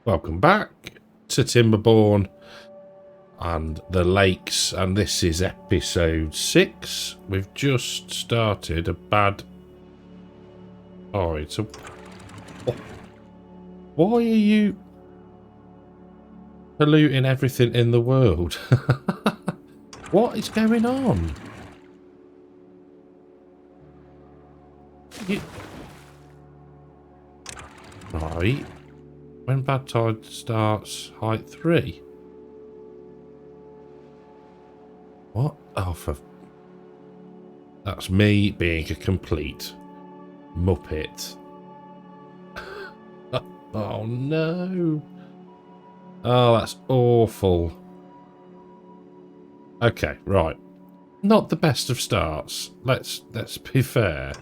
Welcome back to Timberborn and the lakes, and this is episode 6. We've just started a bad... Oh, it's a... Oh. Why are you polluting everything in the world? What is going on? Right. When bad tide starts, height 3. What? Oh, that's me being a complete muppet. Oh no. Oh, that's awful. Okay, right. Not the best of starts. Let's be fair.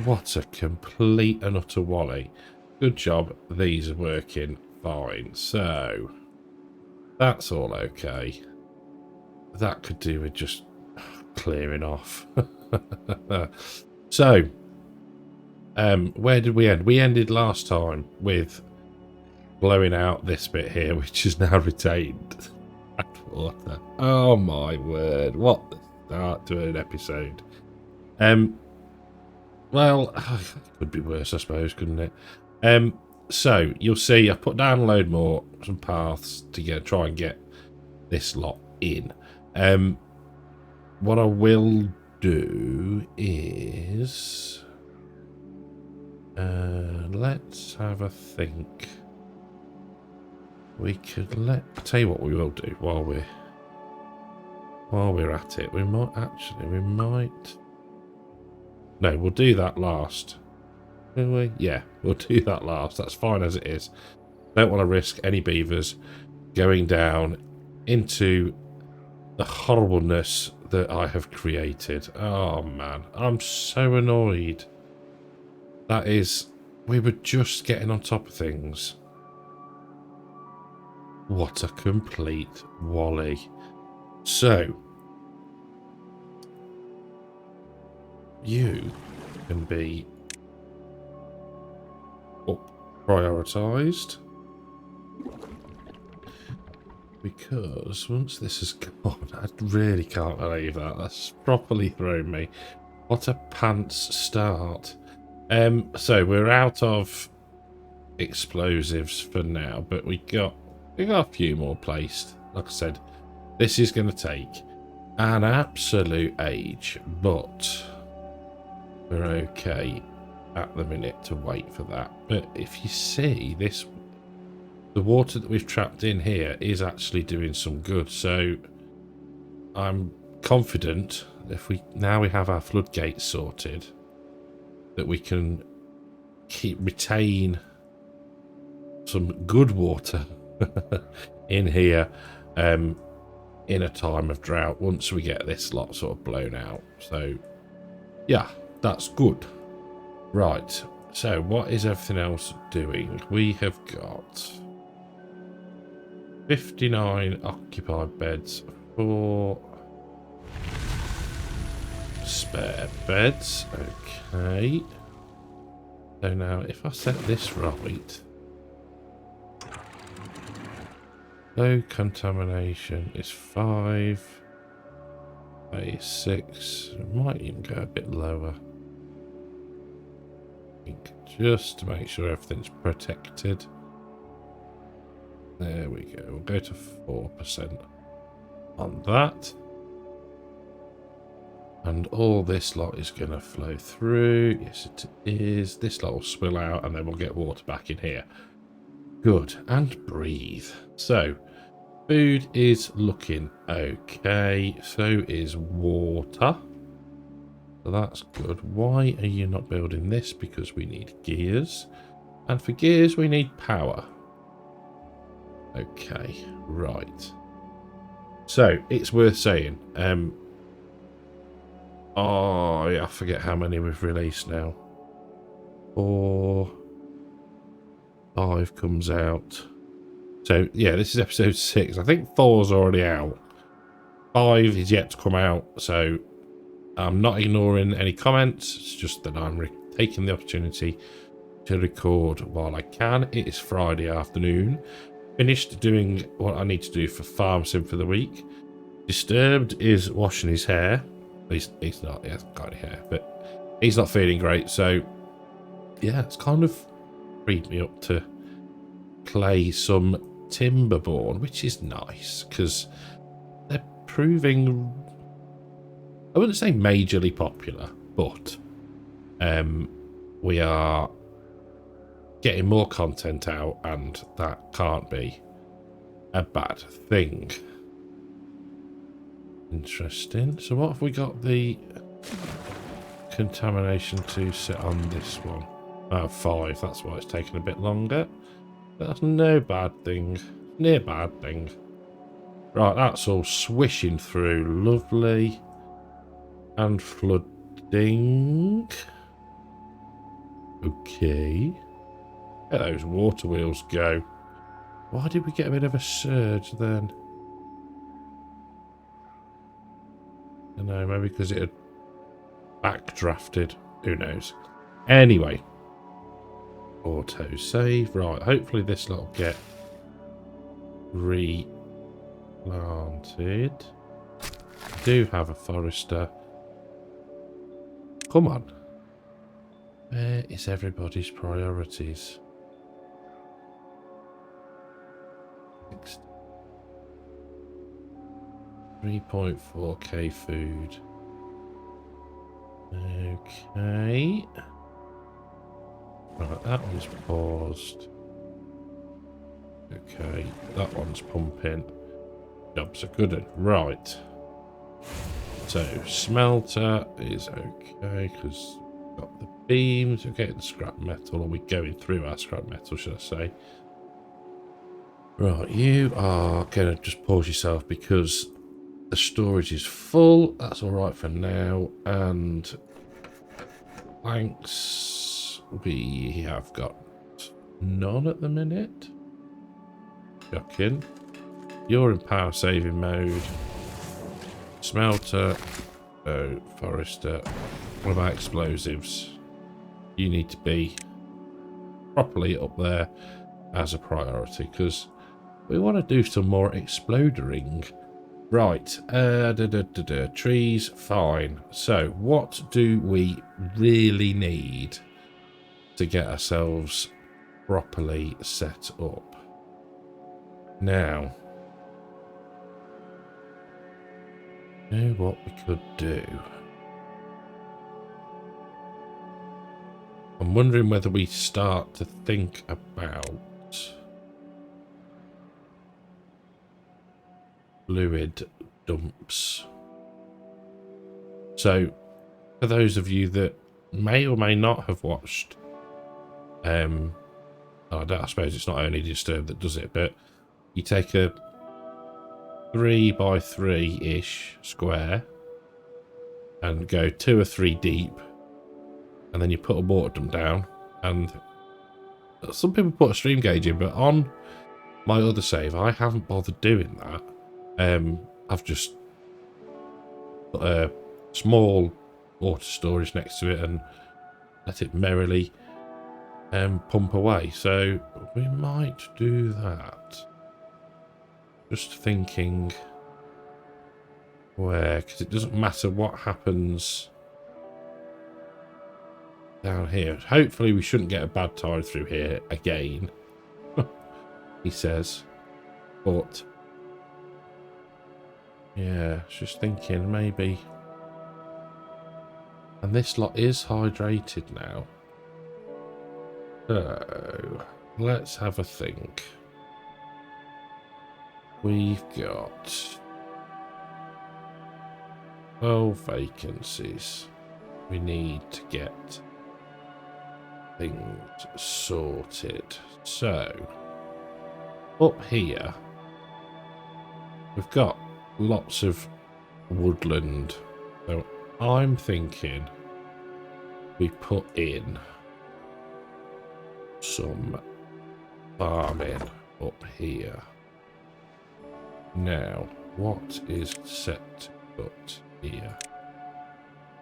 What a complete and utter wally. Good job, these are working fine. So, that's all okay. That could do with just clearing off. So, where did we end? We ended last time with blowing out this bit here, which is now retained. Water. Oh my word, what the start to an episode. Well, it could be worse, I suppose, couldn't it? So you'll see I put down a load more, some paths to try and get this lot in. What I will do is let's have a think. We could I'll tell you what we will do while we're at it. We might no, we'll do that last. Will we? Yeah, we'll do that last. That's fine as it is. Don't want to risk any beavers going down into the horribleness that I have created. Oh man, I'm so annoyed. That is, we were just getting on top of things. What a complete wally. So, you can be up prioritised, because once this is gone, I really can't believe that. That's properly thrown me. What a pants start. So we're out of explosives for now, but we got a few more placed. Like I said, this is going to take an absolute age, but we're okay at the minute to wait for that. But if you see this, the water that we've trapped in here is actually doing some good. So I'm confident if we have our floodgates sorted, that we can retain some good water in here in a time of drought once we get this lot sort of blown out. So yeah, that's good. Right, so what is everything else doing? We have got 59 occupied beds, 4 spare beds. Okay, so now if I set this right, low contamination is 5, a 6, it might even go a bit lower, I think, just to make sure everything's protected. There we go, we'll go to 4% on that. And all this lot is going to flow through. Yes, it is. This lot will spill out and then we'll get water back in here. Good. And breathe. So, food is looking okay. So is water. So that's good. Why are you not building this? Because we need gears. And for gears, we need power. Okay, right. So, it's worth saying. Oh, yeah, I forget how many we've released now. 4, 5 comes out. So, yeah, this is episode 6. I think 4's already out. 5 is yet to come out. So, I'm not ignoring any comments. It's just that I'm taking the opportunity to record while I can. It is Friday afternoon. Finished doing what I need to do for Farm Sim for the week. Disturbed is washing his hair. He's not, he hasn't got any hair, but he's not feeling great. So, yeah, it's kind of freed me up to play some Timberborn, which is nice because they're proving, I wouldn't say majorly popular, but we are getting more content out, and that can't be a bad thing. Interesting. So what have we got the contamination to set on this one? 5. That's why it's taking a bit longer. But that's no bad thing. Near bad thing. Right, that's all swishing through. Lovely. And flooding. Okay. Let those water wheels go. Why did we get a bit of a surge then? I don't know, maybe because it had backdrafted. Who knows? Anyway. Auto save. Right, hopefully this will get replanted. I do have a forester. Come on. Where is everybody's priorities? 3.4k food. Okay. Right, that one's paused. Okay, that one's pumping. Job's a good one. Right. So, smelter is okay because we've got the beams. We're getting scrap metal, or we're going through our scrap metal, should I say. Right, you are going to just pause yourself because the storage is full. That's all right for now. And planks, we have got none at the minute. Shocking. You're in power saving mode. Smelter. Oh, forester. What about explosives? You need to be properly up there as a priority because we want to do some more explodering. Right, trees, fine. So, what do we really need to get ourselves properly set up? Now, you know what we could do? I'm wondering whether we start to think about fluid dumps. So, for those of you that may or may not have watched, I suppose it's not only Disturbed that does it, but you take a 3x3-ish square and go 2 or 3 deep, and then you put a water dump down, and some people put a stream gauge in, but on my other save, I haven't bothered doing that. I've just put a small water storage next to it and let it merrily pump away. So we might do that. Just thinking where, because it doesn't matter what happens down here. Hopefully we shouldn't get a bad tide through here again, he says. But yeah, just thinking maybe. And this lot is hydrated now. So, let's have a think. We've got 12 vacancies. We need to get things sorted. So, up here, we've got lots of woodland. So I'm thinking we put in some farming up here. Now, what is set to cut here?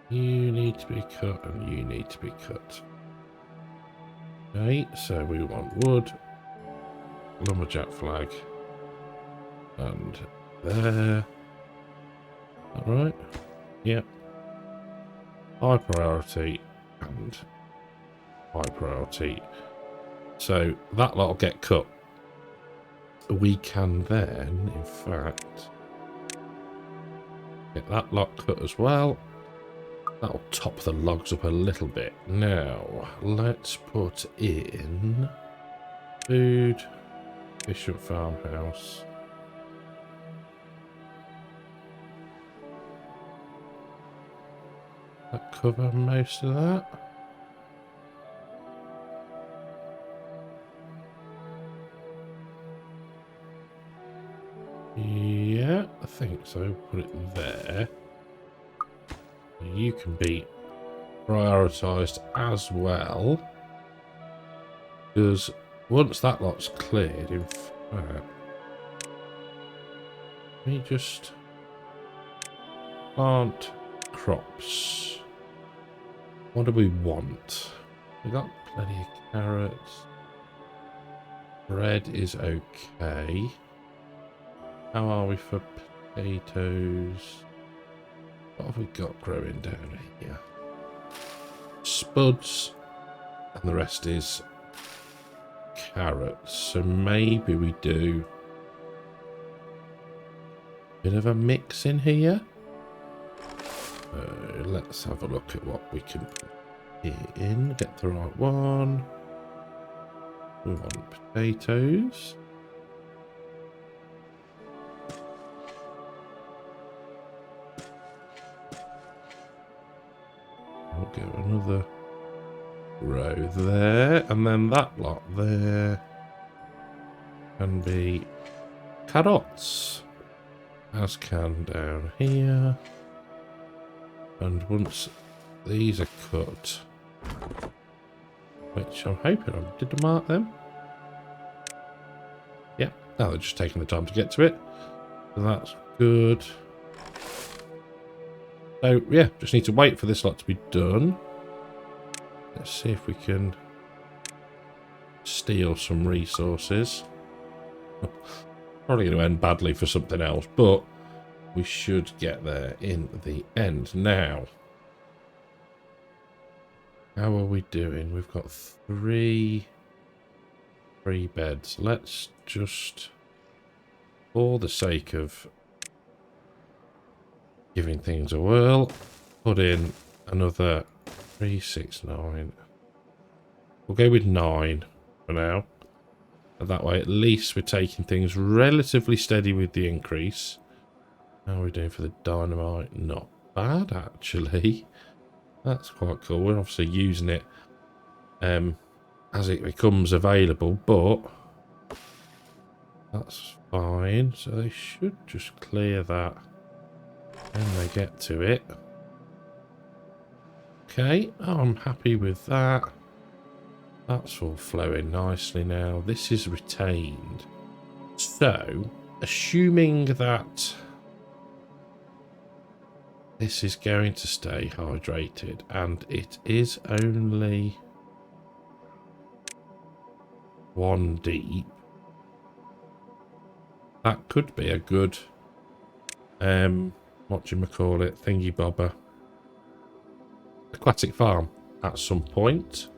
You need to be cut and you need to be cut. Okay, so we want wood, lumberjack flag, and there. Alright. Yep. High priority and high priority. So that lot will get cut. We can then, in fact, get that lot cut as well. That'll top the logs up a little bit. Now, let's put in food, efficient farmhouse. That cover most of that. Yeah, I think so. Put it there. You can be prioritised as well. Because once that lot's cleared, in fact, we just plant crops. What do we want? We got plenty of carrots. Bread is okay. How are we for potatoes? What have we got growing down here? Spuds, and the rest is carrots. So maybe we do a bit of a mix in here. Let's have a look at what we can put in. Get the right one. We want potatoes. We'll go another row there, and then that lot there can be carrots, as can down here. And once these are cut, which I'm hoping I did mark them. Yeah, now they're just taking the time to get to it, so that's good. So yeah, just need to wait for this lot to be done. Let's see if we can steal some resources. Probably going to end badly for something else, but we should get there in the end. Now, how are we doing? We've got three beds. Let's just, for the sake of giving things a whirl, put in another 3, 6, 9. We'll go with 9 for now. And that way, at least we're taking things relatively steady with the increase. How are we doing for the dynamite? Not bad, actually. That's quite cool. We're obviously using it as it becomes available, but that's fine. So they should just clear that when they get to it. Okay, I'm happy with that. That's all flowing nicely now. This is retained. So, assuming that this is going to stay hydrated, and it is only 1 deep, that could be a good, whatchamacallit, thingy bobber, aquatic farm at some point.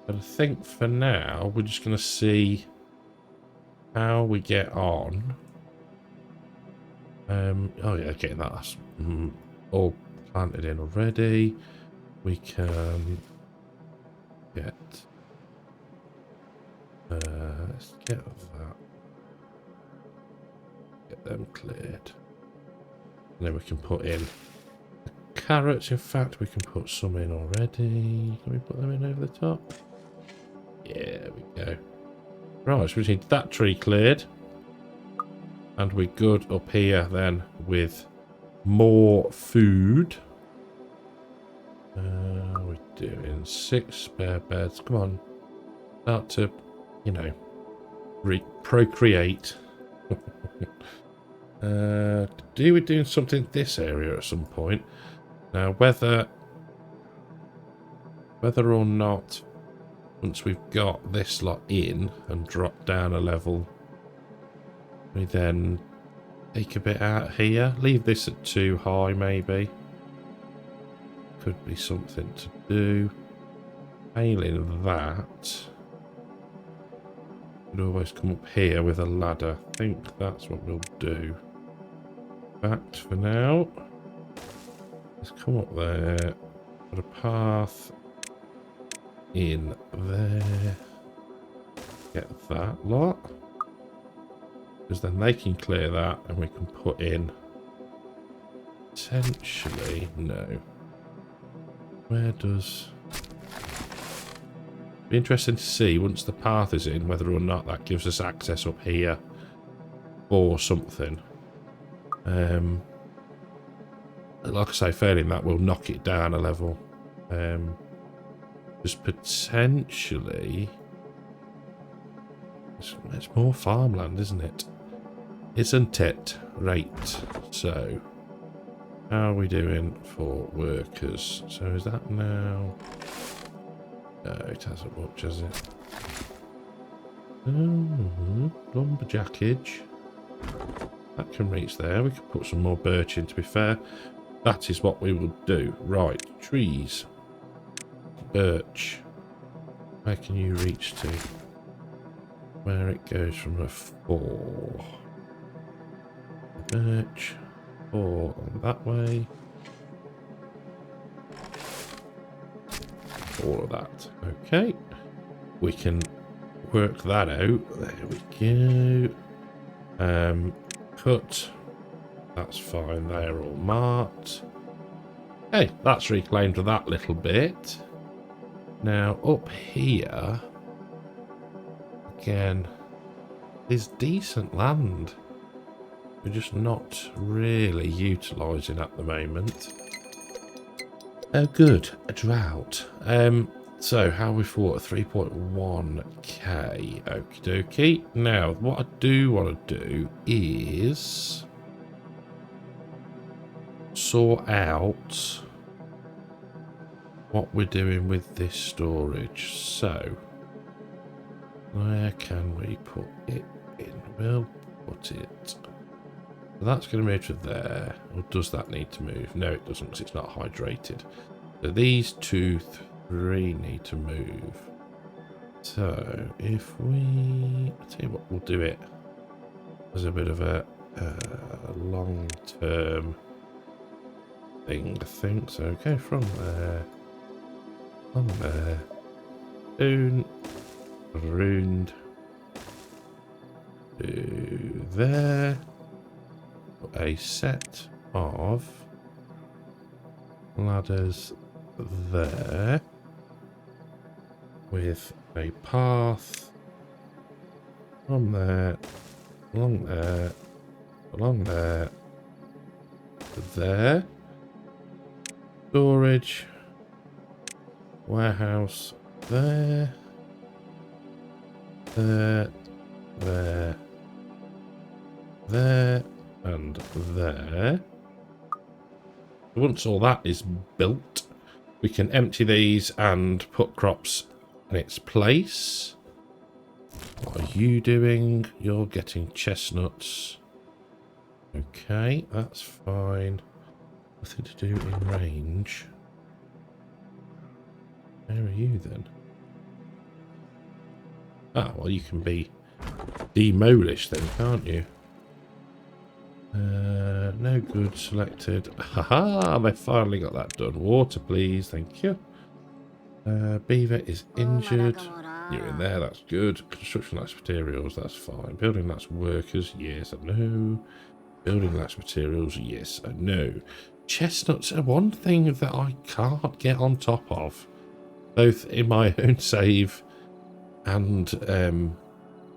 But I think for now, we're just going to see how we get on. Oh yeah, okay, that's all planted in already. We can get, let's get that, get them cleared. And then we can put in carrots. In fact, we can put some in already. Can we put them in over the top? Yeah, there we go. Right, so we need that tree cleared. And we're good up here then with more food. We're doing 6 spare beds. Come on. Start to, you know, procreate. We're doing something this area at some point. Now, whether or not once we've got this lot in and drop down a level, we then take a bit out here. Leave this at 2 high, maybe. Could be something to do. Failing that, could always come up here with a ladder. I think that's what we'll do. That for now. Let's come up there. Put a path in there. Get that lot. Because then they can clear that and we can put in potentially, no. Where does... Be interesting to see once the path is in whether or not that gives us access up here or something. Like I say, failing that, we'll knock it down a level. Just potentially... It's more farmland, isn't it? Isn't it? Right. So, how are we doing for workers? So is that now... No, it hasn't much, has it? Lumberjackage. That can reach there. We could put some more birch in, to be fair. That is what we will do. Right, trees. Birch. Where can you reach to? Where it goes from a 4. Birch. 4 on that way. All of that. Okay. We can work that out. There we go. Cut. That's fine. They're all marked. Hey, that's reclaimed that little bit. Now, up here, again, is decent land. We're just not really utilising at the moment. Oh, good. A drought. So, how we fought? 3.1k. Okie dokie. Now, what I do want to do is sort out what we're doing with this storage. So, where can we put it in? We'll put it. So that's going to move to there. Or does that need to move? No, it doesn't because it's not hydrated. So these 2, 3 need to move. So if we... I'll tell you what, we'll do it as a bit of a long-term thing, I think. So go from there. On there. Down. Around. To there. A set of ladders there with a path from there, along there, along there, to there. Storage, warehouse there, there, there, there, and there. Once all that is built, we can empty these and put crops in its place. What are you doing? You're getting chestnuts. Okay, that's fine. Nothing to do in range. Where are you then? Ah, well, you can be demolished then, can't you? No good selected. Haha, they finally got that done. Water, please. Thank you. Beaver is injured. You're in there, that's good. Construction lacks materials, that's fine. Building lacks workers, yes, I know. Building lacks materials, yes, I know. Chestnuts are one thing that I can't get on top of. Both in my own save and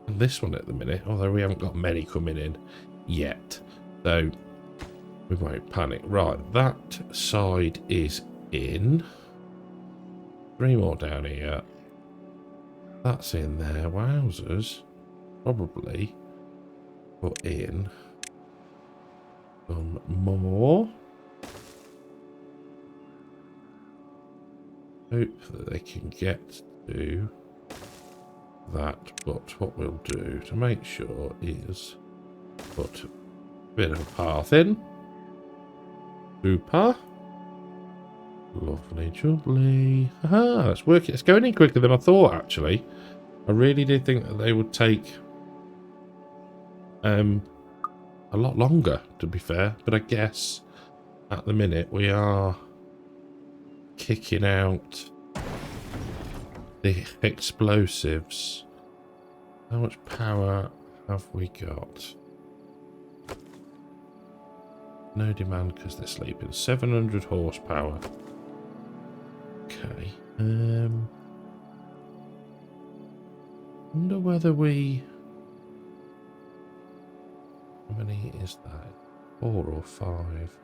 this one at the minute. Although we haven't got many coming in yet. So we won't panic. Right, that side is in. 3 more down here. That's in there. Wowzers. Probably put in some more. Hope that they can get to that, but what we'll do to make sure is put a bit of a path in. Super. Lovely jubbly. Aha, it's working. It's going in quicker than I thought, actually. I really did think that they would take a lot longer, to be fair. But I guess at the minute we are kicking out the explosives. How much power have we got? No demand because they're sleeping. 700 horsepower. Okay. Wonder whether we... How many is that? 4 or 5?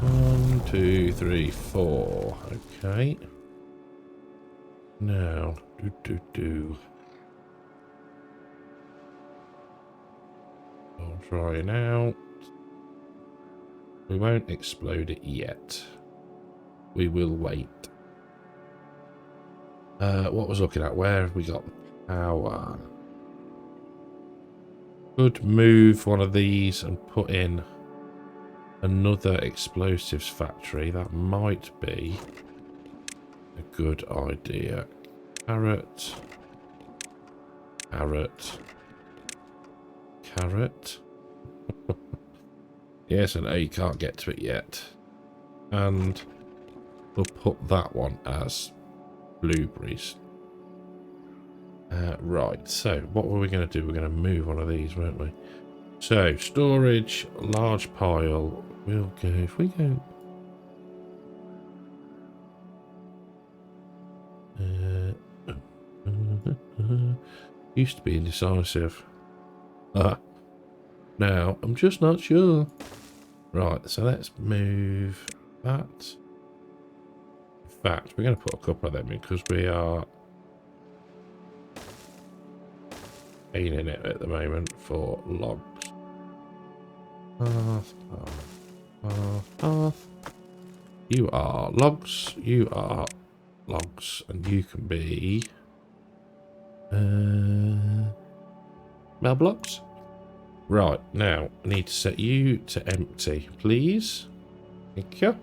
1, 2, 3, 4. Okay. Now, I'll try it out. We won't explode it yet. We will wait. What was looking at? Where have we got the power? Could move one of these and put in another explosives factory. That might be a good idea. Carrot. Carrot. Carrot. Yes, and you can't get to it yet. And we'll put that one as blueberries. Right, so what were we going to do? We're going to move one of these, weren't we? So, storage, large pile. We'll go, if we go... used to be indecisive. Now, I'm just not sure. Right, so let's move that. In fact, we're going to put a couple of them in because we are in it at the moment for logs. Path, path, path. You are logs, you are logs, and you can be mail blocks. Right, now I need to set you to empty, please. Thank you.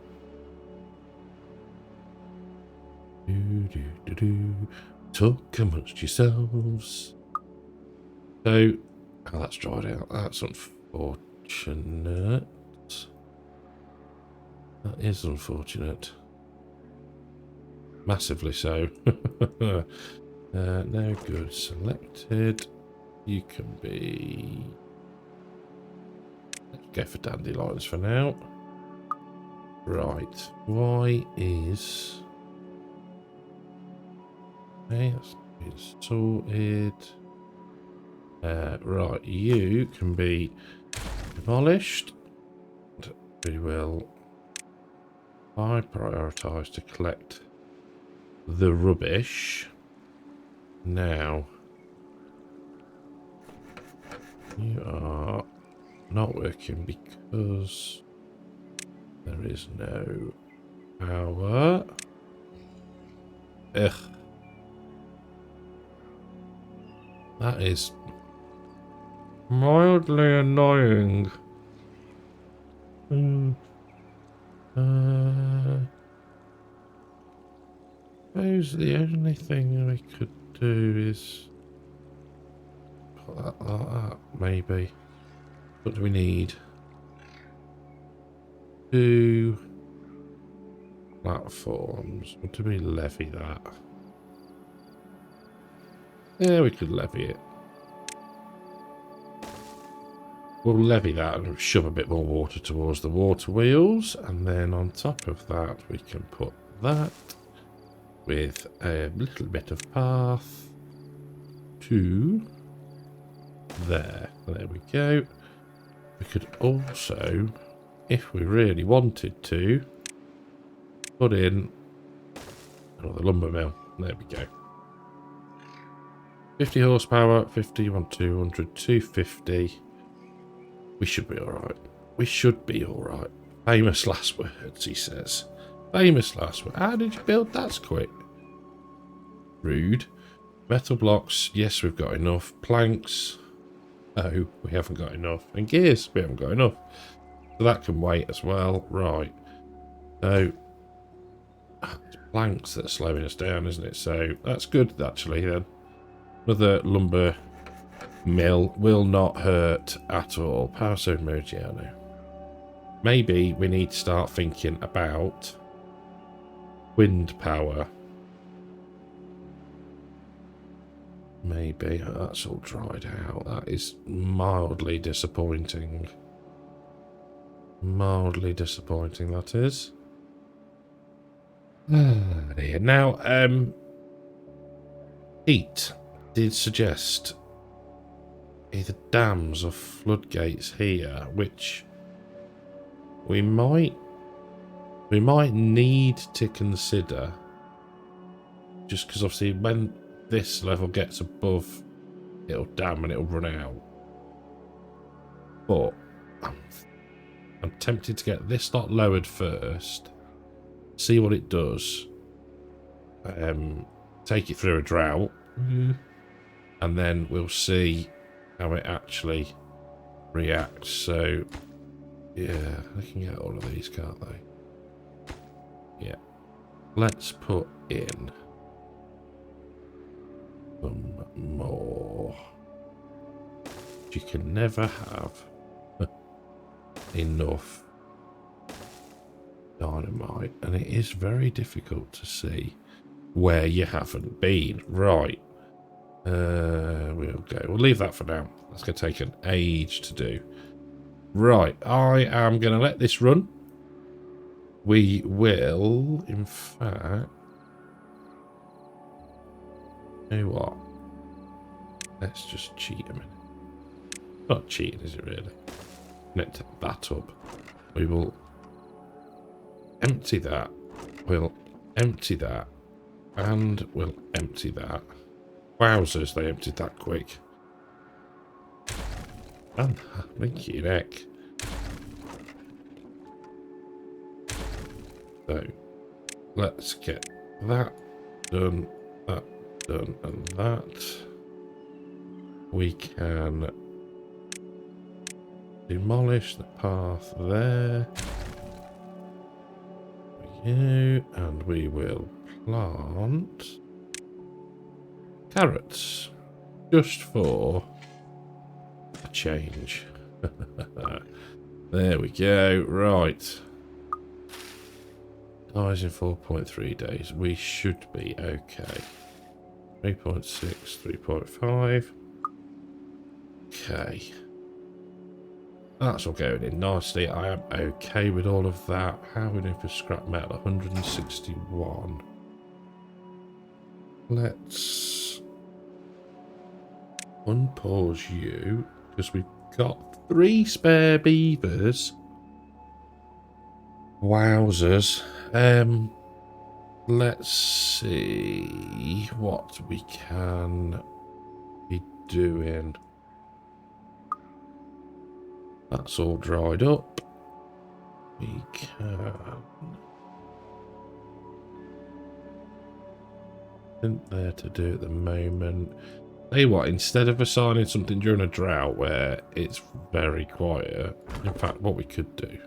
Talk amongst yourselves. So, oh, that's dried out. That's unfortunate. That is unfortunate. Massively so. No good. Selected. You can be... Let's go for dandelions for now. Right. Y is... Okay, that's been sorted. Right, you can be demolished. We will... I prioritise to collect the rubbish. Now, you are not working because there is no power. Ugh. That is mildly annoying. Suppose the only thing we could do is put that like that, maybe. What do we need? 2 platforms. Or do we levy that? Yeah, we could levy it. We'll levy that and shove a bit more water towards the water wheels. And then on top of that, we can put that with a little bit of path to there. There we go. We could also, if we really wanted to, put in another lumber mill. There we go. 50 horsepower, 50, 200, 250. We should be alright. We should be alright. Famous last words, he says. Famous last word. How did you build that quick? Rude. Metal blocks, yes, we've got enough. Planks, no, we haven't got enough. And gears, we haven't got enough. So that can wait as well. Right. So, it's planks that are slowing us down, isn't it? So, that's good, actually, then. Another lumber mill will not hurt at all. Power Submergiano. Maybe we need to start thinking about wind power. Maybe. That's all dried out. That is mildly disappointing. Mildly disappointing, that is. Now, Pete did suggest either dams or floodgates here, which we might need to consider, just because obviously when this level gets above, it'll dam and it'll run out. But I'm tempted to get this lot lowered first, see what it does, take it through a drought, and then we'll see how it actually reacts. So yeah, they can get all of these, can't they? Yeah. Let's put in some more. You can never have enough dynamite, and it is very difficult to see where you haven't been. Right. We'll go. We'll leave that for now. That's going to take an age to do. Right. I am going to let this run. We will, in fact... You know what? Let's just cheat a minute. Not cheating, is it really? Connect that up. We will empty that. We'll empty that. And we'll empty that. Wowzers, they emptied that quick. And thank you, neck. So, let's get that done, and that. We can demolish the path there. There we go, and we will plant carrots just for a change. There we go. Right. Dies in 4.3 days. We should be okay. 3.6, 3.5. Okay. That's all going in nicely. I am okay with all of that. How are we doing for scrap metal? 161. Let's unpause you, because we've got 3 spare beavers. Wowzers. Let's see what we can be doing. That's all dried up. We can... Isn't there to do at the moment. Tell you what, instead of assigning something during a drought where it's very quiet, in fact, what we could do,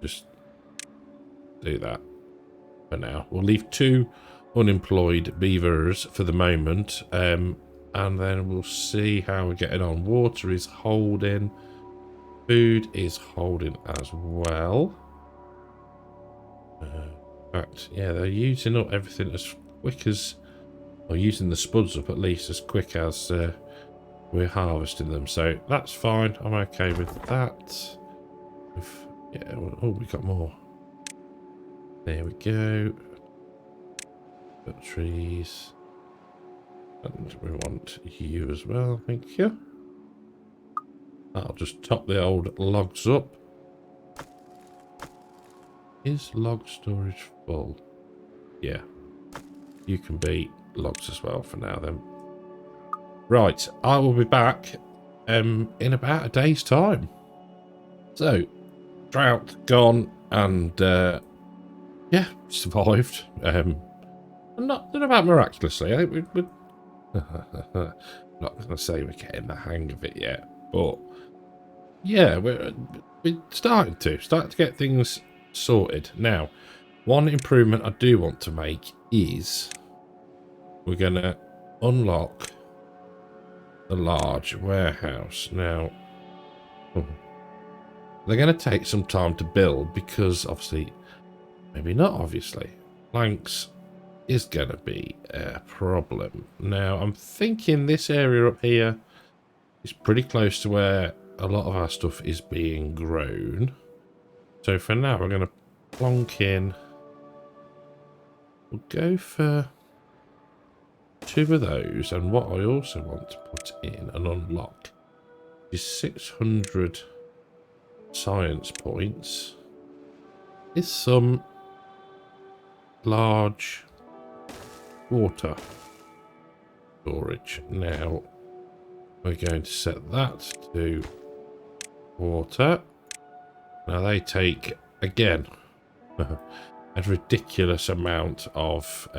just do that for now. We'll leave 2 unemployed beavers for the moment, and then we'll see how we're getting on. Water is holding. Food is holding as well. In fact, yeah, they're using up everything as quick as, or using the spuds up at least as quick as we're harvesting them. So that's fine. I'm okay with that. Yeah. Oh, we got more. There we go. Got trees. And we want you as well. Thank you. I'll just top the old logs up. Is log storage full? Yeah. You can be logs as well for now then. Right, I will be back in about a day's time. So, drought gone, and yeah, survived. Not about miraculously. I think we're Not going to say we're getting the hang of it yet, but yeah, we're starting to get things sorted. Now, one improvement I do want to make is we're going to unlock the large warehouse. Now, they're going to take some time to build because obviously, maybe not obviously, planks is going to be a problem. Now, I'm thinking this area up here is pretty close to where a lot of our stuff is being grown. So for now, we're going to plonk in. We'll go for 2 of those. And what I also want to put in and unlock is 600 science points. Is some large water storage. Now, we're going to set that to water. Now they take, again, a ridiculous amount of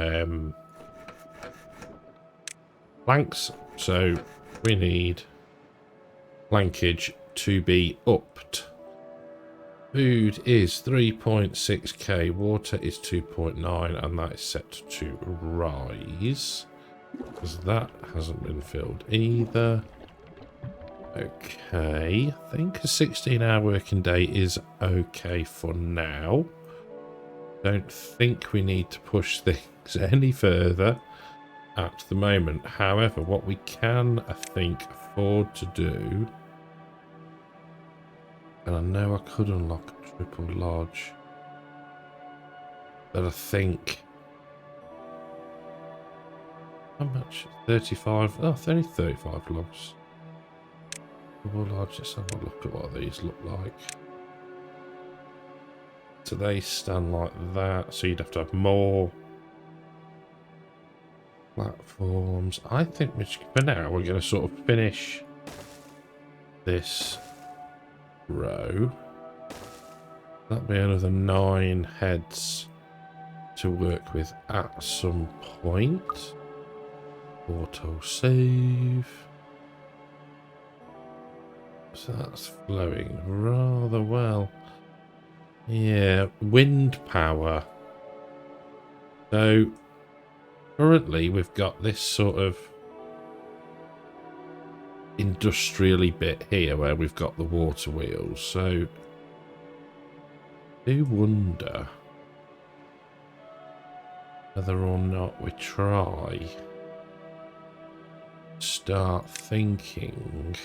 planks. So we need plankage to be upped. Food is 3.6k, water is 2.9, and that is set to rise. Because that hasn't been filled either. Okay, I think a 16-hour working day is okay for now. Don't think we need to push things any further at the moment. However, what we can, I think, afford to do, and I know I could unlock a triple large, but I think, how much? 35, oh, it's only 35 logs. Double large, let's have a look at what these look like. So they stand like that, so you'd have to have more platforms. I think for now we're going to sort of finish this row. That'll be another 9 heads to work with at some point. Auto save. So that's flowing rather well. Yeah, wind power. So currently we've got this sort of industrially bit here where we've got the water wheels. So I do wonder whether or not we try start thinking.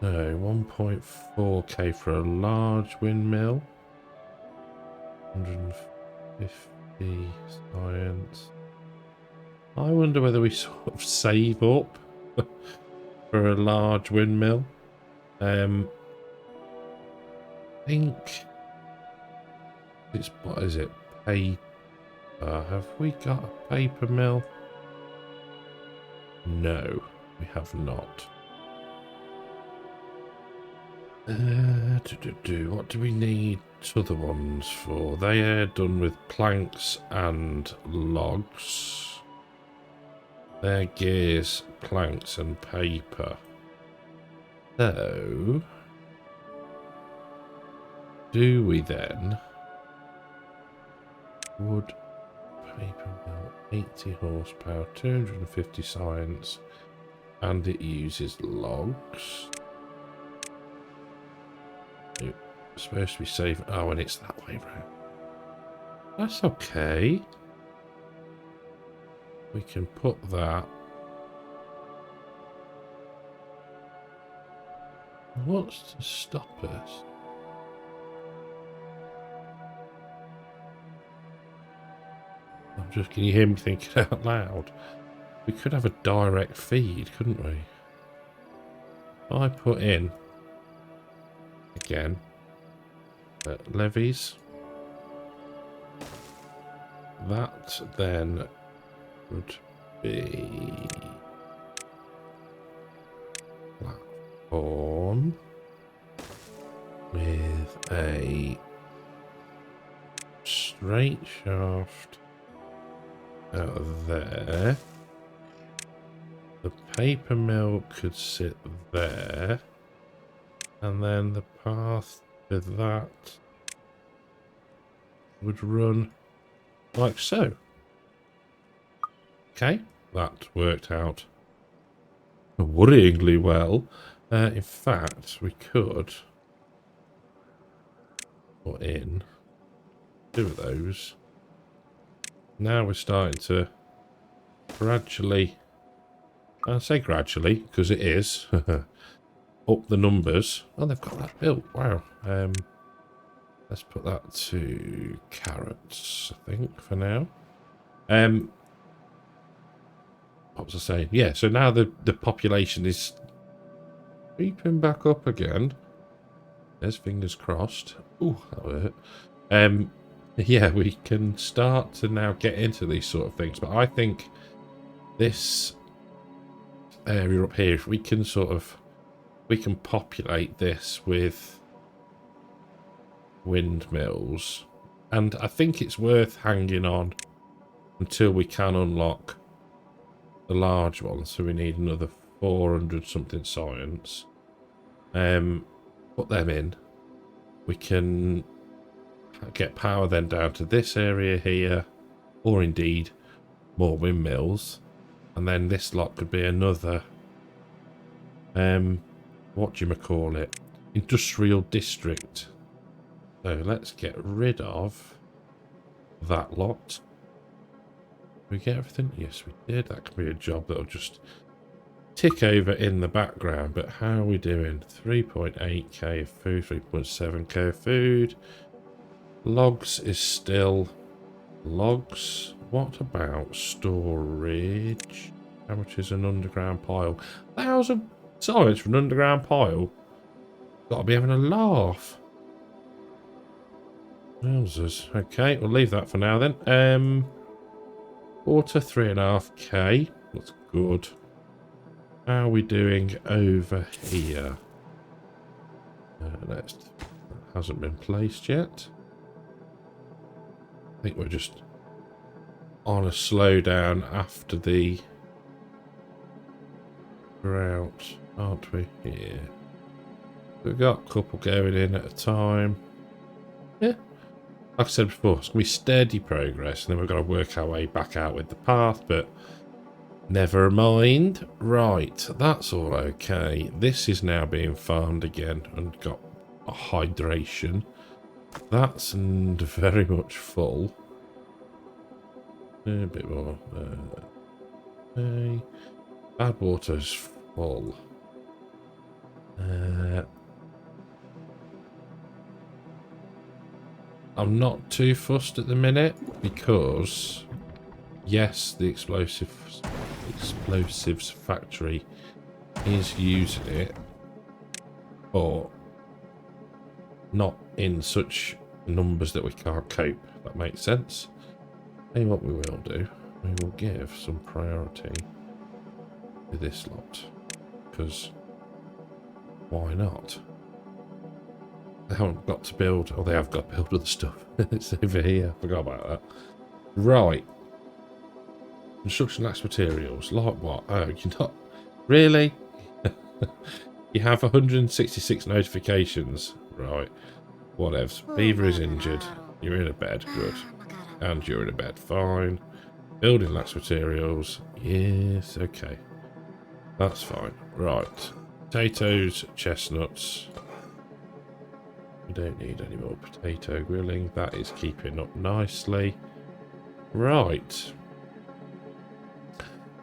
No, 1.4k for a large windmill. 150 science. I wonder whether we sort of save up for a large windmill. I think it's, what is it? Paper. Have we got a paper mill? No, we have not. What do we need other ones for? They are done with planks and logs. They're gears, planks and paper. So, do we then? Wood, paper mill, 80 horsepower, 250 science, and it uses logs. It's supposed to be safe. Oh, and it's that way round. That's okay. We can put that. What's to stop us? Can you hear me thinking out loud? We could have a direct feed, couldn't we? If I put in again levies, that then would be platform with a straight shaft out of there. The paper mill could sit there. And then the path to that would run like so. Okay, that worked out worryingly well. In fact, we could put in 2 of those. Now we're starting to gradually, I say gradually because it is, up the numbers. Oh, they've got that built. Wow. Let's put that to carrots, I think, for now. What was I saying? Yeah, so now the population is creeping back up again. There's fingers crossed. Ooh, that hurt. Yeah, we can start to now get into these sort of things. But I think this area up here, if we can we can populate this with windmills. And I think it's worth hanging on until we can unlock the large one. So we need another 400 something science. Put them in. We can get power then down to this area here, or indeed more windmills, and then this lot could be another what do you call it, industrial district. So let's get rid of that lot. Did we get everything? Yes, we did. That could be a job that'll just tick over in the background. But how are we doing? 3.8k of food, 3.7k of food. Logs is still logs. What about storage? How much is an underground pile? 1,000 science for an underground pile? Gotta be having a laugh. Wowzers. Okay, we'll leave that for now then. Water 3.5k. That's good. How are we doing over here? That hasn't been placed yet. I think we're just on a slowdown after the drought, aren't we? Yeah. We've got a couple going in at a time. Yeah. Like I said before, it's going to be steady progress, and then we've got to work our way back out with the path, but never mind. Right, that's all okay. This is now being farmed again and got a hydration. That's very much full. A bit more. Okay. Bad water's full. I'm not too fussed at the minute because, yes, the explosives factory is using it, but not in such numbers that we can't cope. If that makes sense. Hey, what we will do, we will give some priority to this lot, because why not? They haven't got to build, or they have got to build other stuff. It's over here, I forgot about that. Right. Construction lacks materials. Like what? Oh, you're not... Really? You have 166 notifications. Right. Whatevs. Beaver is injured. You're in a bed. Good. And you're in a bed. Fine. Building lacks materials. Yes, okay. That's fine. Right. Potatoes, chestnuts. We don't need any more potato grilling. That is keeping up nicely. Right.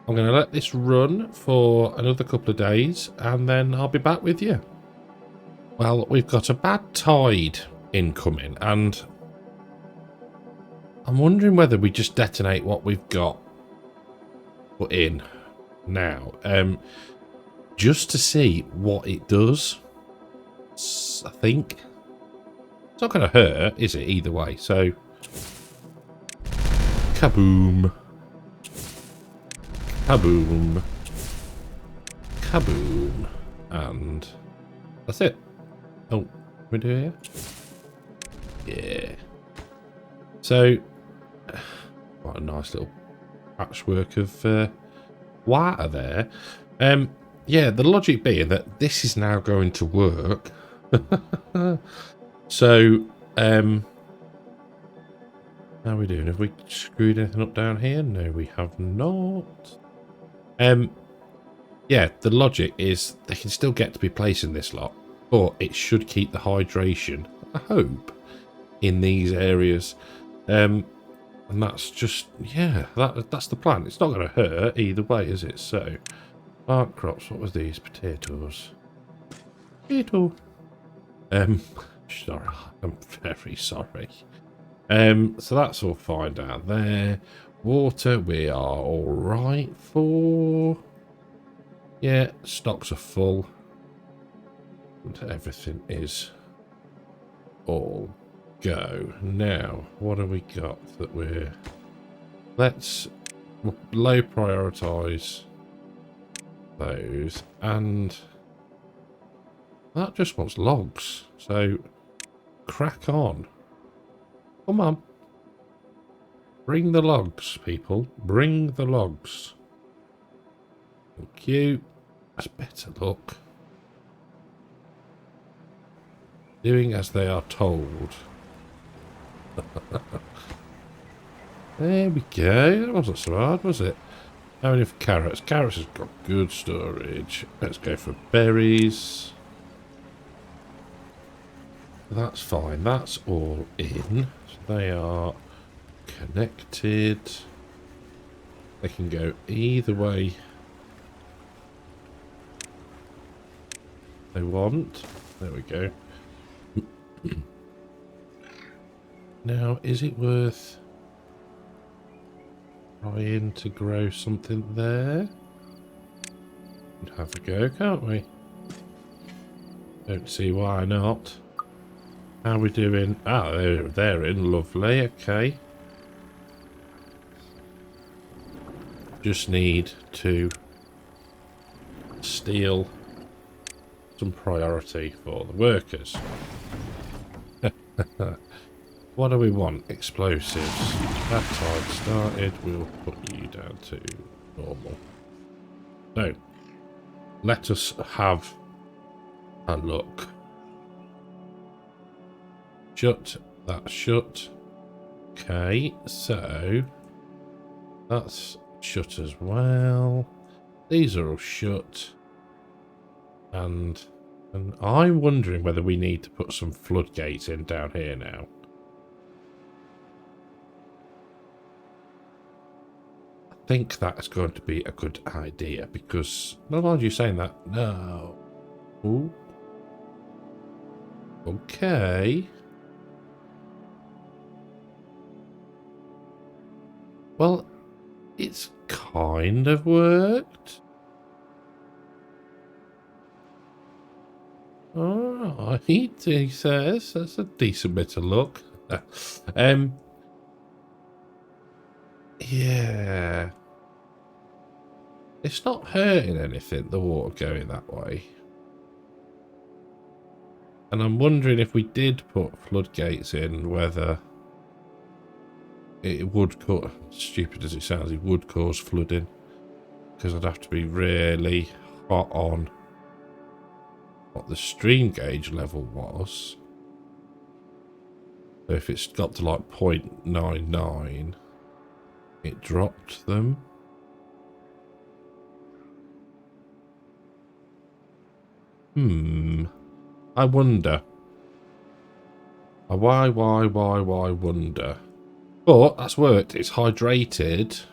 I'm going to let this run for another couple of days, and then I'll be back with you. Well, we've got a bad tide incoming, and I'm wondering whether we just detonate what we've got put in now, just to see what it does. I think it's not going to hurt, is it, either way? So, kaboom. Kaboom. Kaboom. And that's it. Oh, can we do it here? Yeah. So, what a nice little patchwork of water there. Yeah, the logic being that this is now going to work. So, how are we doing? Have we screwed anything up down here? No, we have not. Yeah, the logic is they can still get to be placing this lot, but it should keep the hydration, I hope, in these areas. And that's just, yeah, that's the plan. It's not going to hurt either way, is it? So, plant crops, what was these? Potatoes. Potato. Sorry, I'm very sorry. So that's all fine down there. Water, we are all right for. Yeah, stocks are full. And everything is all go. Now, what have we got that we're... Let's low prioritise those. And that just wants logs. So, crack on. Come on. Bring the logs, people. Bring the logs. Thank you. That's better luck. Doing as they are told. There we go. That wasn't so hard, was it? How many for carrots? Carrots has got good storage. Let's go for berries. That's fine. That's all in. So they are connected. They can go either way they want. There we go. Now, is it worth trying to grow something there? We'd have a go, can't we? Don't see why not. How are we doing? Ah, they're in. Lovely. Okay. Just need to steal some priority for the workers. What do we want? Explosives. That time started. We'll put you down to normal. So, let us have a look. Shut. That's shut. Okay, so that's shut as well. These are all shut. And I'm wondering whether we need to put some floodgates in down here now. I think that's going to be a good idea because, not mind you saying that, no. Ooh. Okay. Well, it's kind of worked. Oh, he says that's a decent bit of luck. Yeah. It's not hurting anything, the water going that way. And I'm wondering if we did put floodgates in, whether it would cause, stupid as it sounds, it would cause flooding. Because I'd have to be really hot on what the stream gauge level was. So if it's got to like 0.99, it dropped them. I wonder. Why wonder? But that's worked. It's hydrated.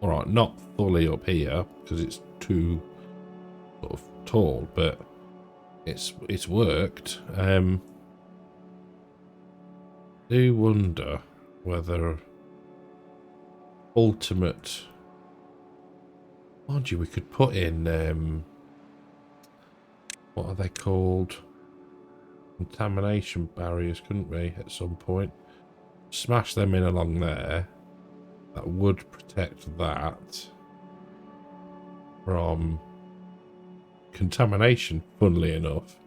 Alright, not fully up here because it's too sort of tall, but it's worked. Do wonder whether ultimate, mind you, we could put in what are they called? Contamination barriers, couldn't we, at some point? Smash them in along there. That would protect that from contamination, funnily enough.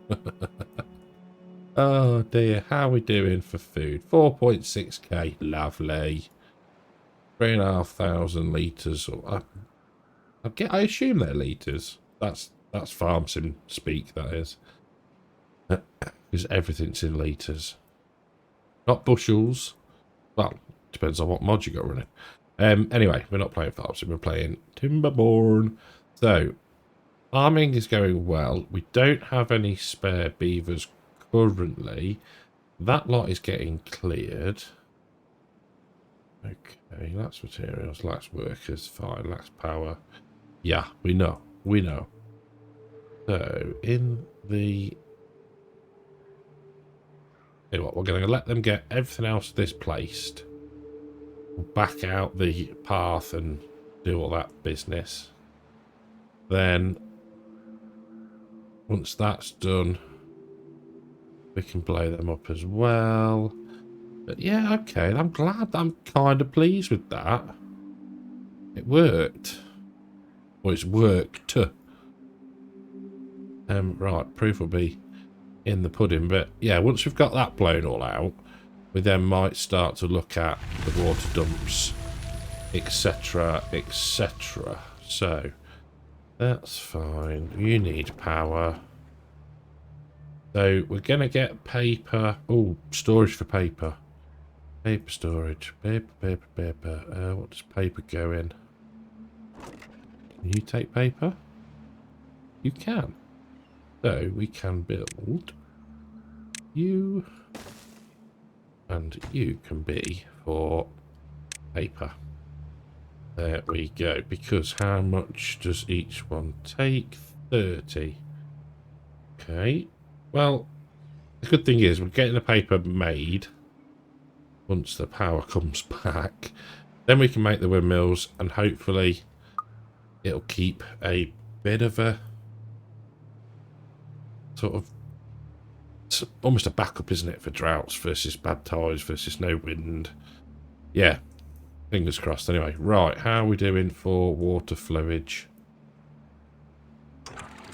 Oh dear, how are we doing for food? 4.6k, lovely. 3,500 litres. I assume they're litres. That's farm sim speak, that is. Because everything's in litres. Not bushels. Well, depends on what mod you got running. Anyway, we're not playing farm sim, we're playing Timberborn. So, farming is going well. We don't have any spare beavers currently. That lot is getting cleared. Okay, lacks materials, lacks workers, fine, lacks power. Yeah, we know. We know. So, in the... You know what, we're going to let them get everything else displaced. We'll back out the path and do all that business. Then, once that's done, we can blow them up as well. But yeah, okay, I'm glad. I'm kind of pleased with that. It worked. Well, it's worked. Right, proof will be in the pudding. But yeah, once we've got that blown all out, we then might start to look at the water dumps, etc., etc. So, that's fine. You need power. So, we're going to get paper. Oh, storage for paper. Paper storage. Paper. What does paper go in? Can you take paper? You can. So, we can build you. And you can be for paper. There we go. Because how much does each one take? 30. Okay. Well, the good thing is we're getting the paper made once the power comes back. Then we can make the windmills and hopefully it'll keep a bit of a sort of... It's almost a backup, isn't it, for droughts versus bad tides versus no wind. Yeah. Fingers crossed. Anyway, right. How are we doing for water flowage?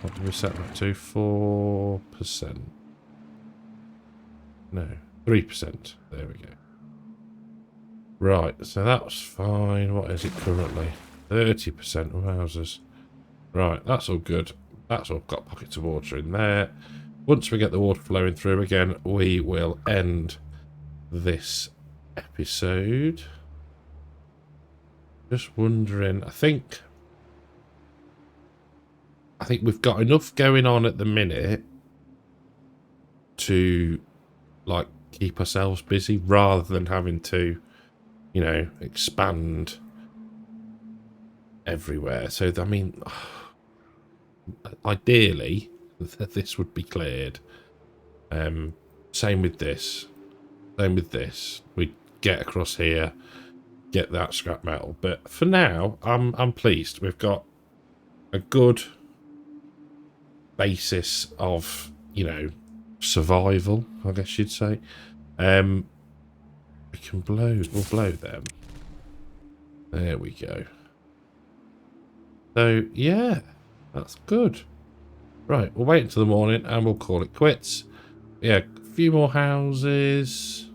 What did we set that to? 4%. No, 3%. There we go. Right, so that's fine. What is it currently? 30%. Wowzers. Right, that's all good. That's all got pockets of water in there. Once we get the water flowing through again, we will end this episode. Just wondering, I think we've got enough going on at the minute to, like, keep ourselves busy rather than having to, you know, expand everywhere. So, I mean, ideally, this would be cleared. Same with this. Same with this. We get across here, get that scrap metal. But for now, I'm pleased. We've got a good basis of, you know, survival, I guess you'd say. We can we'll blow them. There we go. So yeah, that's good. Right, we'll wait until the morning and we'll call it quits. Yeah, a few more houses.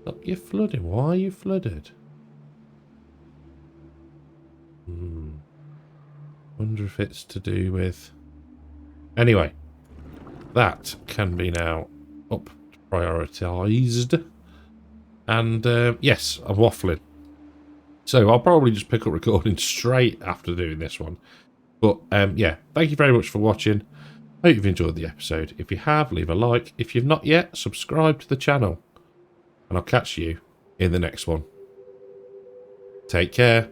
Look, you're flooding. Why are you flooded? Wonder if it's to do with... Anyway, that can be now up prioritised. And yes, I'm waffling. So I'll probably just pick up recording straight after doing this one. But yeah, thank you very much for watching. Hope you've enjoyed the episode. If you have, leave a like. If you've not yet, subscribe to the channel. And I'll catch you in the next one. Take care.